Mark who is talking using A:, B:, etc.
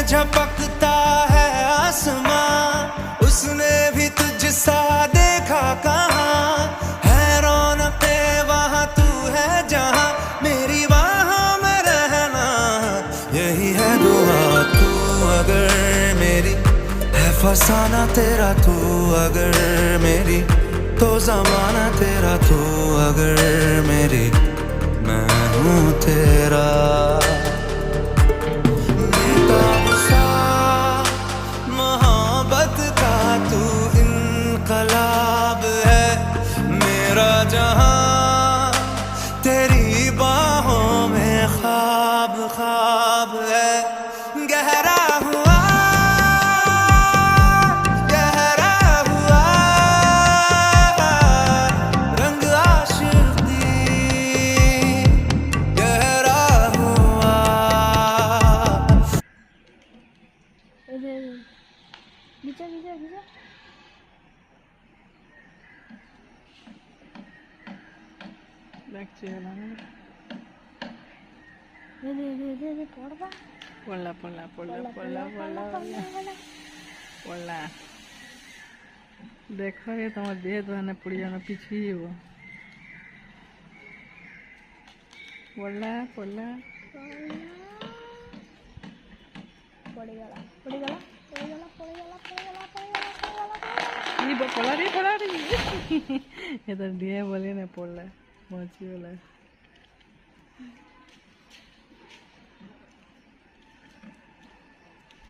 A: झपकता है आसमां, उसने भी तुझसा देखा कहाँ। है रौनके वहाँ तू है जहाँ, मेरी बाहों में रहना यही है दुआ। तू अगर मेरी है फसाना तेरा, तू अगर मेरी तो जमाना तेरा, तू अगर मेरी मैं हूँ तेरा। बेताब सा मोहब्बत का तू इनकलाब है, मेरा जहां तेरी बाहों में ख्वाब ख्वाब है। गहरा हुआ गहरा हुआ रंग आशिकी, गहरा हुआ।
B: नीचे नीचे नीचे
C: দেখছি না
B: পড়বা
C: পড়লা পড়লা পড়লা পড়লা পড়লা পড়লা দেখো রে তোমার দেহ তো না পড়ে যাবে, পিছিয়ে যাব। পড়লা পড়লা
B: পড়ে গেল পড়ে গেল পড়ে গেল পড়ে গেল পড়ে গেল পড়ে গেল
C: ये पढ़ा रही ये तो दिए बोले ना पढ़ला पहुंची वाला।